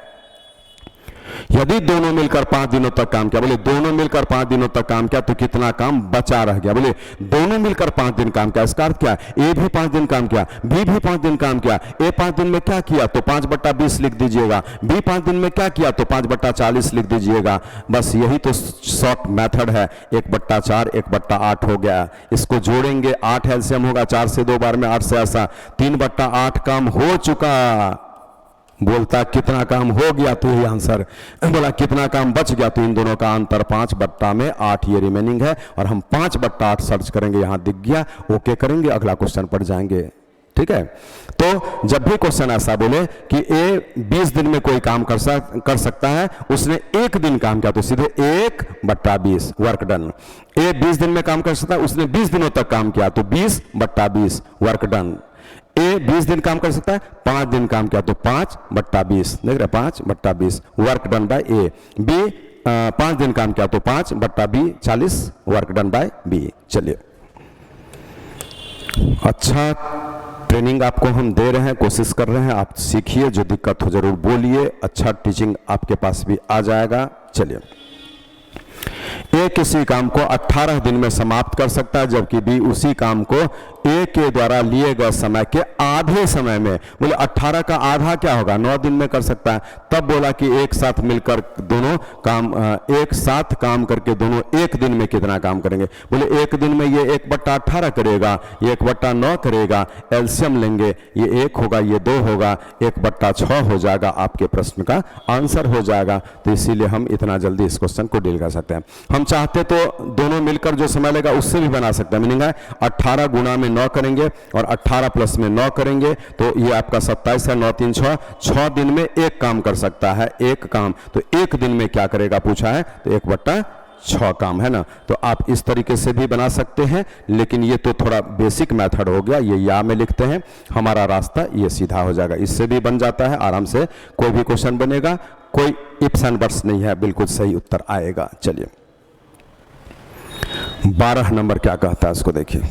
यदि दोनों मिलकर 5 दिनों तक काम किया। बोले दोनों मिलकर 5 दिनों तक काम किया तो कितना काम बचा रह गया। बोले दोनों मिलकर 5 दिन काम किया, इसका अर्थ क्या है, ए भी 5 दिन काम किया, बी भी 5 दिन काम किया। ए 5 दिन में क्या किया तो 5/20 लिख दीजिएगा, बी 5 दिन में क्या किया तो 5/40 लिख दीजिएगा। बस यही तो शॉर्ट मेथड है। 1/4 1/8 हो गया, इसको जोड़ेंगे 8 एलसीएम होगा, 4 से 2 बार में 8 से ऐसा 3/8 काम हो चुका। बोलता कितना काम हो गया तो यही आंसर, बोला कितना काम बच गया तो इन दोनों का अंतर 5/8 ये रिमेनिंग है, और हम 5/8 सर्च करेंगे, यहां दिख गया, ओके करेंगे, अगला क्वेश्चन पर जाएंगे। ठीक है, तो जब भी क्वेश्चन ऐसा बोले कि ए 20 दिन में कोई काम कर सकता है, उसने एक दिन काम किया तो सीधे 1/20 वर्क डन। ए 20 दिन में काम कर सकता है, उसने 20 दिनों तक काम किया तो 20/20 वर्क डन। ए 20 दिन काम कर सकता है, 5 दिन काम किया तो 5/20, देख रहे 5/20 work done by A. B 5 दिन काम किया तो 5/20 40 वर्क डन बाय बी। चलिए, अच्छा ट्रेनिंग आपको हम दे रहे हैं, कोशिश कर रहे हैं, आप सीखिए, जो दिक्कत हो जरूर बोलिए, अच्छा टीचिंग आपके पास भी आ जाएगा। चलिए, ए किसी काम को 18 दिन में समाप्त कर सकता है, जबकि बी उसी काम को ए के द्वारा लिए गए समय के आधे समय में, बोले 18 का आधा क्या होगा, 9 दिन में कर सकता है। तब बोला कि एक साथ मिलकर दोनों काम एक साथ काम करके दोनों एक दिन में कितना काम करेंगे। बोले एक दिन में ये 1/18 करेगा, ये 1/9 करेगा, एलसीएम लेंगे, ये 1 होगा, ये 2 होगा, 1/6 हो जाएगा, आपके प्रश्न का आंसर हो जाएगा। तो इसीलिए हम इतना जल्दी इस क्वेश्चन को डील कर सकते हैं। हम चाहते तो दोनों मिलकर जो समय लेगा उससे भी बना सकते हैं। मीनिंग है 18 गुना में 9 करेंगे और 18 प्लस में 9 करेंगे तो ये आपका 27 है, 9 3 6 दिन में एक काम कर सकता है, एक काम। तो एक दिन में क्या करेगा पूछा है, तो 1/6 काम, है ना। तो आप इस तरीके से भी बना सकते हैं, लेकिन ये तो थोड़ा बेसिक मेथड हो गया, ये या में लिखते हैं, हमारा रास्ता ये सीधा हो जाएगा, इससे भी बन जाता है आराम से। कोई भी क्वेश्चन बनेगा, कोई इफ्स एंड बट्स नहीं है, बिल्कुल सही उत्तर आएगा। चलिए, 12 नंबर क्या कहता है इसको देखिए।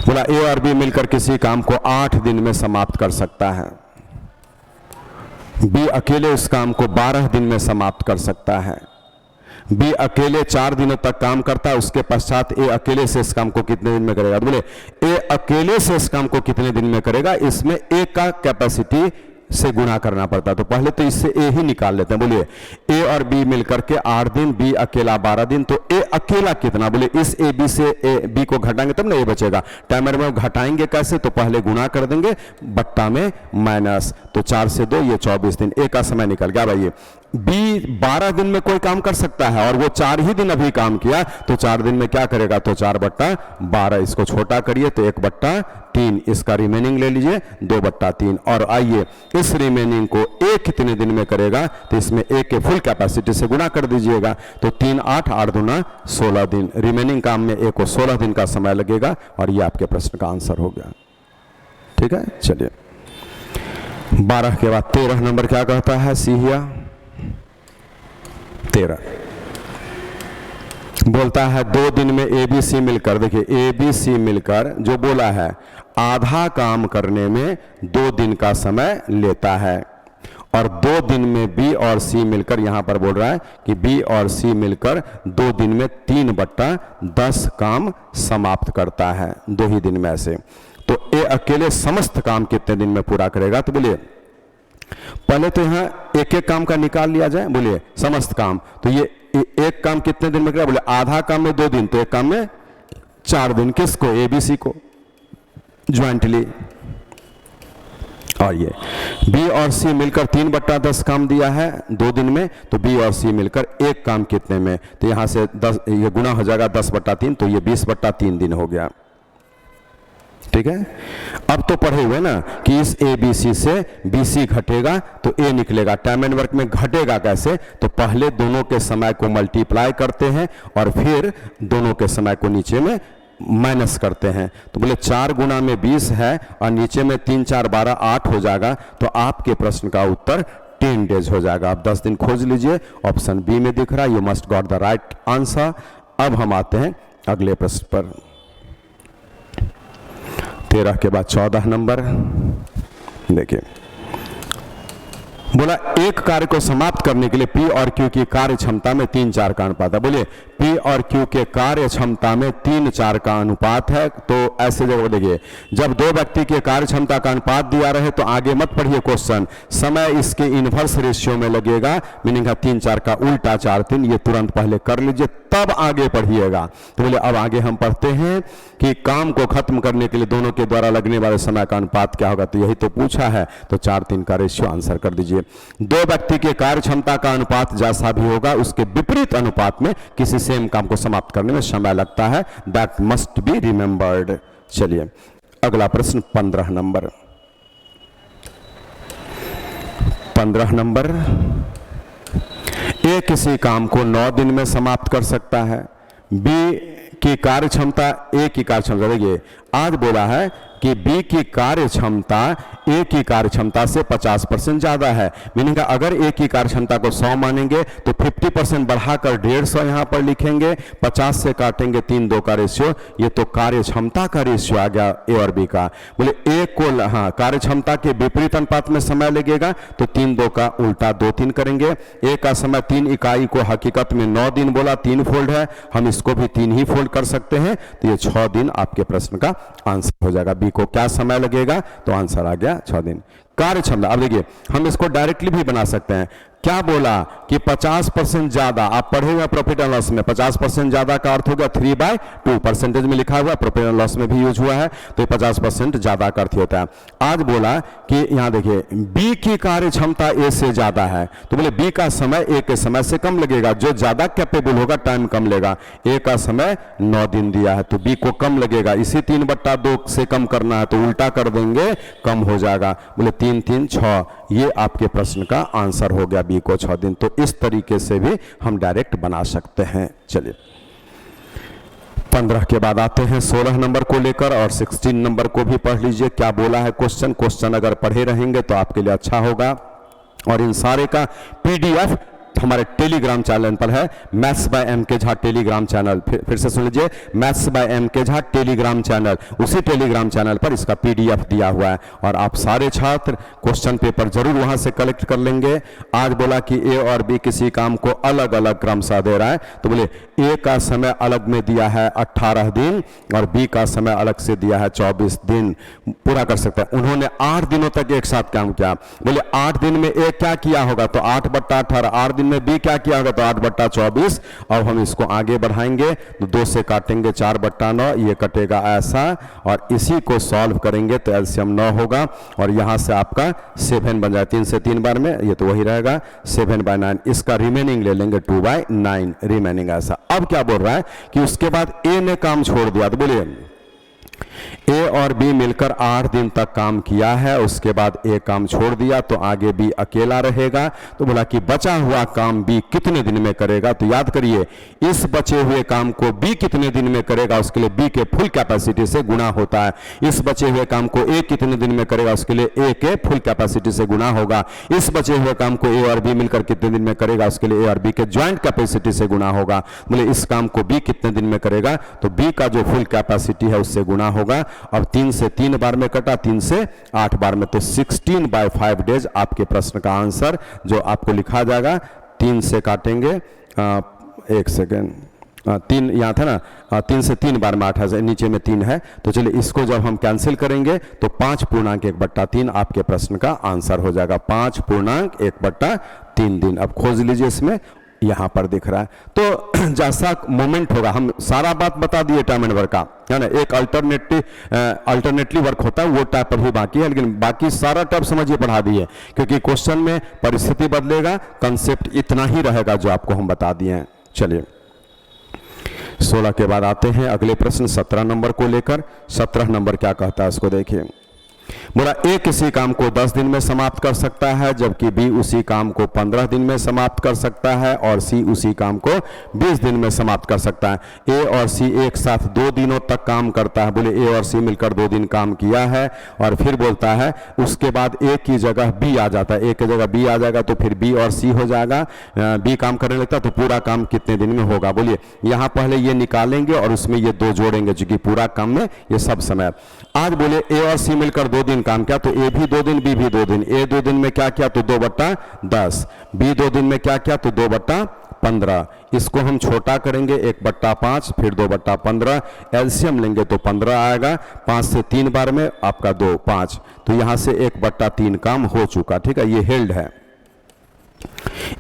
बोला ए और बी मिलकर किसी काम को 8 दिन में समाप्त कर सकता है, बी अकेले उस काम को 12 दिन में समाप्त कर सकता है। बी अकेले 4 दिनों तक काम करता है, उसके पश्चात ए अकेले से इस काम को कितने दिन में करेगा। बोले ए अकेले से इस काम को कितने दिन में करेगा, इसमें ए का कैपेसिटी से गुणा करना पड़ता है, तो पहले तो इससे ए ही निकाल लेते हैं। बोलिए ए और बी मिलकर के 8 दिन, बी अकेला 12 दिन, तो ए अकेला कितना। बोले इस ए बी से ए बी को घटाएंगे तब ना ए बचेगा। टाइमर में घटाएंगे कैसे, तो पहले गुणा कर देंगे बट्टा में माइनस, तो 4 से 2 ये 24 दिन, ए का समय निकल गया भाई। बी 12 दिन में कोई काम कर सकता है और वो 4 ही दिन अभी काम किया, तो 4 दिन में क्या करेगा, तो 4/12, इसको छोटा करिए तो 1/3, इसका रिमेनिंग ले लीजिए 2/3। और आइए इस रिमेनिंग को ए कितने दिन में करेगा, तो इसमें ए के फुल कैपेसिटी से गुणा कर दीजिएगा, तो 3 8 8 दूना 16 दिन। रिमेनिंग काम में ए को 16 दिन का समय लगेगा और ये आपके प्रश्न का आंसर हो गया। ठीक है, चलिए 12 के बाद 13 नंबर क्या कहता है, सिहिया 13 बोलता है 2 दिन में एबीसी मिलकर, देखिए एबीसी मिलकर जो बोला है आधा काम करने में 2 दिन का समय लेता है, और 2 दिन में बी और सी मिलकर, यहां पर बोल रहा है कि बी और सी मिलकर 2 दिन में 3/10 काम समाप्त करता है 2 ही दिन में ऐसे। तो ए अकेले समस्त काम कितने दिन में पूरा करेगा, तो बोलिए पहले तो यहां एक एक काम का निकाल लिया जाए, बोलिए समस्त काम, तो ये एक काम कितने दिन में करेगा, बोले आधा काम में 2 दिन, तो एक काम में 4 दिन। किसको, एबीसी को ज्वाइंटली। और ये बी और सी मिलकर 3/10 काम दिया है 2 दिन में, तो बी और सी मिलकर एक काम कितने में, तो यहां से 10 ये गुना हो जाएगा 10/3, तो ये 20/3 दिन हो गया। ठीक है, अब तो पढ़े हुए ना कि इस ए बी सी से बी सी घटेगा तो ए निकलेगा। टाइम एंड वर्क में घटेगा कैसे, तो पहले दोनों के समय को मल्टीप्लाई करते हैं और फिर दोनों के समय को नीचे में माइनस करते हैं। तो बोले 4 गुना में 20 है और नीचे में 3 4 12 8 हो जाएगा, तो आपके प्रश्न का उत्तर 10 डेज हो जाएगा। आप 10 दिन खोज लीजिए, ऑप्शन बी में दिख रहा है, you must got the right answer. अब हम आते हैं अगले प्रश्न पर, 13 के बाद 14 नंबर। देखिए बोला एक कार्य को समाप्त करने के लिए पी और क्यू की कार्य क्षमता में 3:4 का अनुपात है। बोलिए पी और क्यू के कार्य क्षमता में 3:4 का अनुपात है। तो ऐसे जगह देखिए, जब 2 व्यक्ति के कार्य क्षमता का अनुपात दिया रहे तो आगे मत पढ़िए क्वेश्चन, समय इसके इनवर्स रेशियो में लगेगा, मीनिंग 3:4 का उल्टा 4:3, ये तुरंत पहले कर लीजिए तब आगे पढ़िएगा। तो बोले अब आगे हम पढ़ते हैं कि काम को खत्म करने के लिए दोनों के द्वारा लगने वाले समय का अनुपात क्या होगा, तो यही तो पूछा है, तो 4:3 का रेशियो आंसर कर दीजिए। 2 व्यक्ति के कार्य क्षमता का अनुपात जैसा भी होगा उसके विपरीत अनुपात में किसी सेम काम को समाप्त करने में समय लगता है, दैट मस्ट बी रिमेंबर्ड। चलिए अगला प्रश्न 15 नंबर। 15 नंबर, ए किसी काम को 9 दिन में समाप्त कर सकता है, बी की कार्य क्षमता, ए की कार्य क्षमता, देखिए आज बोला है कि बी की कार्य क्षमता ए की कार्य क्षमता से 50% ज्यादा है, मीनिंग अगर ए की कार्य क्षमता को 100 मानेंगे तो 50% बढ़ाकर 150 यहां पर लिखेंगे, 50 से काटेंगे 3:2 का रेशियो, ये तो कार्य क्षमता का रेशियो आ गया ए और बी का। बोले ए को कार्य क्षमता के विपरीत अनुपात में समय लगेगा तो 3:2 का उल्टा 2:3 करेंगे। ए का समय 3 इकाई को हकीकत में 9 दिन बोला, 3 फोल्ड है, हम इसको भी 3 ही फोल्ड कर सकते हैं, तो ये 6 दिन आपके प्रश्न का आंसर हो जाएगा। बी को क्या समय लगेगा, तो आंसर आ गया 6 दिन। कार्य क्षमता, अब देखिए हम इसको डायरेक्टली भी बना सकते हैं, क्या बोला कि 50% ज्यादा, आप पढ़े हुए प्रॉफिट एंड लॉस में 50% ज्यादा का अर्थ हो गया 3/2, परसेंटेज में लिखा हुआ, प्रॉफिट एंड लॉस में भी यूज हुआ है, तो 50% ज्यादा का अर्थ होता है। आज बोला कि यहां देखिए बी की कार्य क्षमता ए से ज्यादा है, तो बोले बी का समय ए के समय से कम लगेगा, जो ज्यादा कैपेबल होगा टाइम कम लेगा। ए का समय 9 दिन दिया है तो बी को कम लगेगा, इसी 3/2 से कम करना है तो उल्टा कर देंगे, कम हो जाएगा। बोले 3 3 6, ये आपके प्रश्न का आंसर हो गया, बी को 6 दिन। तो इस तरीके से भी हम डायरेक्ट बना सकते हैं। चलिए 15 के बाद आते हैं 16 नंबर को लेकर, और 16 नंबर को भी पढ़ लीजिए क्या बोला है क्वेश्चन अगर पढ़े रहेंगे तो आपके लिए अच्छा होगा। और इन सारे का पीडीएफ हमारे टेलीग्राम चैनल पर है, मैथ्स बाय एम के झा टेलीग्राम चैनल, फिर से सुन लीजिए, मैथ्स बाय एम के झा टेलीग्राम चैनल, उसी टेलीग्राम चैनल पर इसका पीडीएफ दिया हुआ है। और आप सारे छात्र क्वेश्चन पेपर जरूर वहां से कलेक्ट कर लेंगे। आज बोला कि ए और बी किसी काम को अलग अलग क्रमशः दे रहा है, तो बोले ए का समय अलग में दिया है 18 दिन और बी का समय अलग से दिया है 24 दिन, पूरा कर सकते हैं। उन्होंने 8 दिनों तक एक साथ काम किया, बोले 8 दिन में ए क्या किया होगा, तो 8/18, 8 दिन में बी क्या किया होगा, तो 8/24। अब हम इसको आगे बढ़ाएंगे तो 2 से काटेंगे 4/9, ये कटेगा ऐसा, और इसी को सॉल्व करेंगे तो एलसीएम 9 होगा, और यहाँ से आपका 7 बन जाए, 3 से 3 बार में ये तो वही रहेगा 7/9। इसका रिमेनिंग ले लेंगे 2/9 रिमेनिंग ऐसा। अब क्या बोल रहा है कि उसके बाद ए ने काम छोड़ दिया, तो बोलिए ए और बी मिलकर 8 दिन तक काम किया है, उसके बाद ए काम छोड़ दिया तो आगे बी अकेला रहेगा। तो बोला कि बचा हुआ काम बी कितने दिन में करेगा, तो याद करिए इस बचे हुए काम को बी कितने दिन में करेगा, उसके लिए बी के फुल कैपेसिटी से गुना होता है। इस बचे हुए काम को ए कितने दिन में करेगा, उसके लिए ए के फुल कैपेसिटी से गुना होगा। इस बचे हुए काम को ए और बी मिलकर कितने दिन में करेगा, उसके लिए ए और बी के ज्वाइंट कैपेसिटी से गुना होगा। बोले इस काम को बी कितने दिन में करेगा, तो बी का जो फुल कैपेसिटी है उससे गुना होगा। अब 3 से 3 बार में कटा, 3 से 8 बार में, तो 16/5 डेज आपके प्रश्न का आंसर जो आपको लिखा जाएगा। 3 से काटेंगे, 1 सेकेंड, 3 यहाँ था ना, 3 से 3 बार में 8 है, नीचे में 3 है, तो चलिए इसको जब हम कैंसिल करेंगे तो 5.1/3 आपके प्रश्न का आंसर हो जाएगा। 5.1/3 दिन। अब खोज लीजिए, इसमें यहाँ पर दिख रहा है। तो जैसा मोमेंट होगा, हम सारा बात बता दिए टाइम एंड वर्क का, है ना। एक अल्टरनेटली वर्क होता है वो टाइप अभी बाकी है, लेकिन बाकी सारा टाइप समझिए पढ़ा दिए, क्योंकि क्वेश्चन में परिस्थिति बदलेगा, कंसेप्ट इतना ही रहेगा जो आपको हम बता दिए हैं। चलिए 16 के बाद आते हैं अगले प्रश्न 17 नंबर को लेकर। 17 नंबर क्या कहता है, इसको देखिए। बोला ए किसी काम को 10 दिन में समाप्त कर सकता है, जबकि बी उसी काम को 15 दिन में समाप्त कर सकता है, और सी उसी काम को 20 दिन में समाप्त कर सकता है। ए और सी एक साथ 2 दिनों तक काम करता है। बोले ए और सी मिलकर 2 दिन काम किया है, और फिर बोलता है उसके बाद ए की जगह बी आ जाता है। ए की जगह बी आ जाएगा तो फिर बी और सी हो जाएगा। बी काम करने लगता है तो पूरा काम कितने दिन में होगा। बोलिए यहाँ पहले ये निकालेंगे और उसमें ये 2 जोड़ेंगे, क्योंकि पूरा काम में ये सब समय। आज बोले ए और सी मिलकर 2 दिन काम किया, तो ए भी 2 दिन, बी भी 2 दिन। ए 2 दिन में क्या किया, तो 2/10। बी 2 दिन में क्या किया, तो 2/15। इसको हम छोटा करेंगे 1/5, फिर 2/15। एलसीएम लेंगे तो 15 आएगा। 5 से 3 बार में आपका 2, 5, तो यहां से 1/3 काम हो चुका। ठीक है, ये हेल्ड है।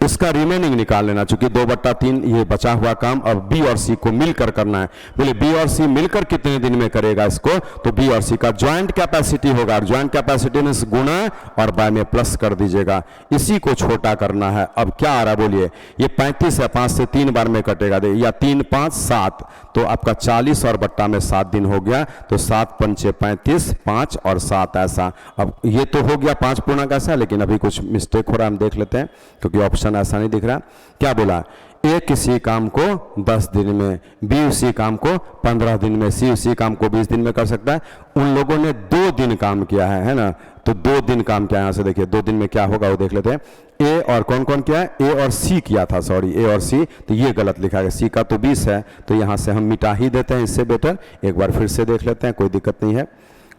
इसका रिमेनिंग निकाल लेना, चूंकि 2/3 ये बचा हुआ काम अब बी और सी को मिलकर करना है। बोले बी और सी मिलकर कितने दिन में करेगा इसको, तो बी और सी का ज्वाइंट कैपेसिटी होगा। ज्वाइंट कैपेसिटी में गुणा और बाय में प्लस कर दीजिएगा, इसी को छोटा करना है। अब क्या आ रहा है, बोलिए ये 35 है, 5 से 3 बार में कटेगा, या 3, 5, 7, तो आपका 40 और बट्टा में 7 दिन हो गया, तो 7 पंचे 35, 5 और 7 ऐसा। अब ये तो हो गया 5 पूर्णांक ऐसा, लेकिन अभी कुछ मिस्टेक हो रहा है, हम देख लेते हैं, क्योंकि ऑप्शन ऐसा नहीं दिख रहा। क्या बोला, ए किसी काम को 10 दिन में, बी उसी काम को 15 दिन में, सी उसी काम को 20 दिन में कर सकता है। उन लोगों ने 2 दिन काम किया है ना, तो 2 दिन काम किया। यहां से देखिए 2 दिन में क्या होगा वो देख लेते हैं। ए और कौन कौन किया है, ए और सी किया था, सॉरी ए और सी, तो ये गलत लिखा है। सी का तो 20 है, तो यहां से हम मिटा ही देते हैं, इससे बेटर एक बार फिर से देख लेते हैं, कोई दिक्कत नहीं है।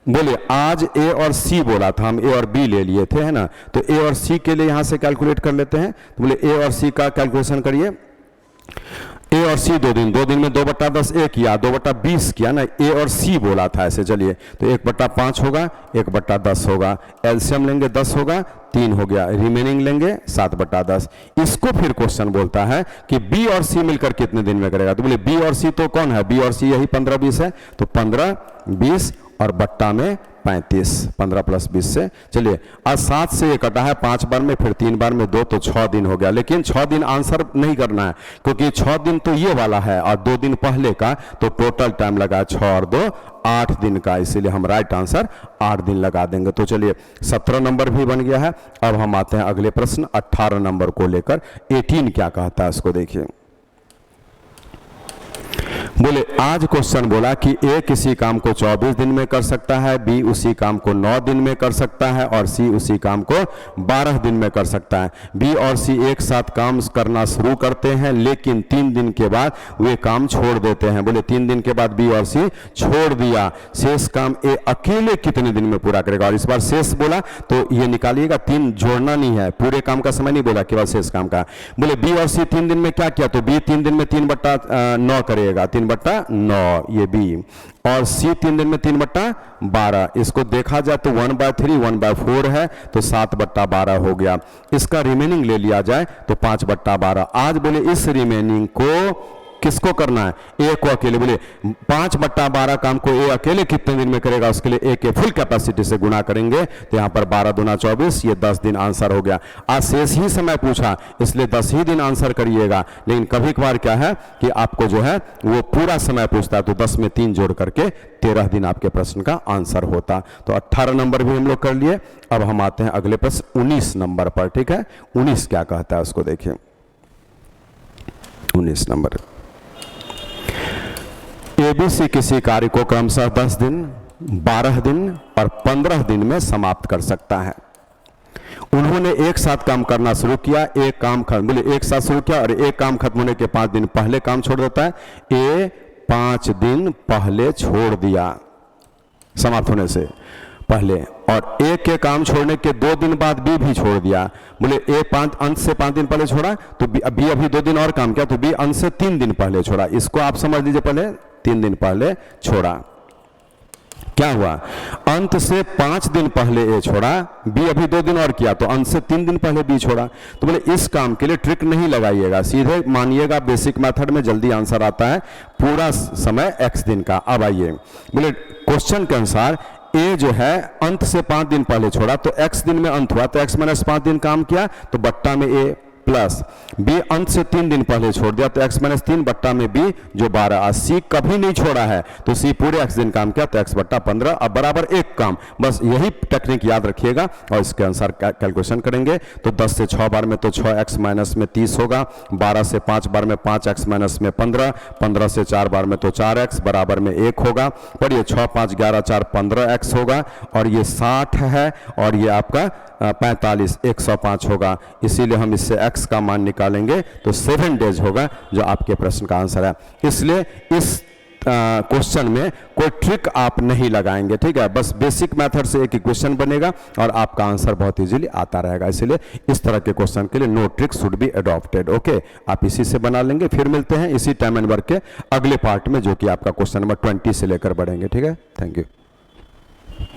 बोले आज ए और सी बोला था, हम ए और बी ले लिए थे, है ना, तो ए और सी के लिए यहां से कैलकुलेट कर लेते हैं। तो बोले ए और सी का कैलकुलेशन करिए। ए और सी 2 दिन, 2 दिन में 2/10 ए किया, 2/20 किया ना, ए और सी बोला था ऐसे। चलिए तो 1/5 होगा, 1/10 होगा, एलसीएम लेंगे 10 होगा, 3 हो गया, रिमेनिंग लेंगे 7/10। इसको फिर क्वेश्चन बोलता है कि बी और सी मिलकर कितने दिन में करेगा। तो बोले बी और सी तो कौन है, बी और सी यही 15-20 है, तो 15, 20 और बट्टा में 35, 15 + 20 से। चलिए आज 7 से ये कटा है 5 बार में, फिर 3 बार में 2, तो 6 दिन हो गया। लेकिन 6 दिन आंसर नहीं करना है, क्योंकि 6 दिन तो ये वाला है और 2 दिन पहले का, तो टोटल टाइम लगा 6 और 2 8 दिन का, इसीलिए हम राइट आंसर 8 दिन लगा देंगे। तो चलिए 17 नंबर भी बन गया है। अब हम आते हैं अगले प्रश्न 18 नंबर को लेकर। 18 क्या कहता है, इसको देखिए। बोले आज क्वेश्चन बोला कि ए किसी काम को 24 दिन में कर सकता है, बी उसी काम को 9 दिन में कर सकता है, और सी उसी काम को 12 दिन में कर सकता है। बी और सी एक साथ काम करना शुरू करते हैं, लेकिन 3 दिन के बाद वे काम छोड़ देते हैं। बोले 3 दिन के बाद बी और सी छोड़ दिया, शेष काम ए अकेले कितने दिन में पूरा करेगा। और इस बार शेष बोला तो ये निकालिएगा, 3 जोड़ना नहीं है, पूरे काम का समय नहीं बोला, केवल शेष काम का। बोले बी और सी 3 दिन में क्या किया, तो बी 3 दिन में 3/9 करेगा, 3/9 3/9 ये बी, और सी 3 दिन में 3/12। इसको देखा जाए तो 1/3 1/4 है, तो 7/12 हो गया। इसका रिमेनिंग ले लिया जाए तो 5/12। आज बोले इस रिमेनिंग को किसको करना है? ए को अकेले। बोले 5/12 काम को ए अकेले कितने दिन में करेगा? उसके लिए ए के फुल कैपेसिटी से गुना करेंगे, तो यहां पर 12 दूना 24, ये 10 दिन आंसर हो गया। आज शेष ही समय पूछा, इसलिए 10 ही दिन आंसर करिएगा। लेकिन कभी कभार क्या है कि आपको जो है वो पूरा समय पूछता है, तो 10 में 3 जोड़ करके 13 दिन आपके प्रश्न का आंसर होता। तो 18 नंबर भी हम लोग कर लिए। अब हम आते हैं अगले प्रश्न 19 नंबर पर। ठीक है, 19 क्या कहता है उसको देखिए। 19 नंबर, एबीसी किसी कार्य को क्रमशः 10 दिन, 12 दिन और 15 दिन में समाप्त कर सकता है। उन्होंने एक साथ काम करना शुरू किया, एक काम खत्म, बोले एक साथ शुरू किया और एक काम खत्म होने के 5 दिन पहले काम छोड़ देता है। ए 5 दिन पहले छोड़ दिया समाप्त होने से पहले, और ए के काम छोड़ने के 2 दिन बाद बी भी छोड़ दिया। बोले ए 5 अंत से 5 दिन पहले छोड़ा, तो बी अभी 2 दिन और काम किया, तो बी अंत से 3 दिन पहले छोड़ा। इसको आप समझ लीजिए, पहले 3 दिन पहले छोड़ा। क्या हुआ? अंत से 5 दिन पहले ए छोड़ा, बी अभी 2 दिन और किया, तो अंत से 3 दिन पहले बी छोड़ा। तो बोले इस काम के लिए ट्रिक नहीं लगाइएगा, सीधे मानिएगा बेसिक मेथड में जल्दी आंसर आता है। पूरा समय x दिन का। अब आइए, बोले क्वेश्चन के अनुसार ए जो है अंत से 5 दिन पहले छोड़ा, तो x दिन में अंत हुआ, तो x माइनस 5 दिन काम किया, तो बट्टा में ए प्लस बी अंत से 3 दिन पहले छोड़ दिया, तो x माइनस 3 बट्टा में बी जो 12। सी कभी नहीं छोड़ा है, तो सी पूरे x दिन काम किया, तो x/15 अब बराबर 1 काम। बस यही टेक्निक याद रखिएगा और इसके अनुसार कैलकुलेशन करेंगे। तो 10 से 6 बार में तो 6x माइनस में 30 होगा, 12 से 5 बार में 5x माइनस में 15, 15 से 4 बार में तो 4x बराबर में 1 होगा। पर ये 6 5 11 4 15x होगा, और ये 60 है, और ये आपका 45 105 होगा। इसीलिए हम इससे x का मान निकालेंगे तो 7 डेज होगा, जो आपके प्रश्न का आंसर है। इसलिए इस क्वेश्चन में कोई ट्रिक आप नहीं लगाएंगे। ठीक है, बस बेसिक मेथड से एक इक्वेशन बनेगा और आपका आंसर बहुत इजीली आता रहेगा। इसलिए इस तरह के क्वेश्चन के लिए no trick should be adopted. Okay, आप इसी से बना लेंगे। फिर मिलते हैं इसी टाइम एंड वर्क के अगले पार्ट में, जो कि आपका क्वेश्चन नंबर 20 से लेकर बढ़ेंगे। ठीक है, थैंक यू।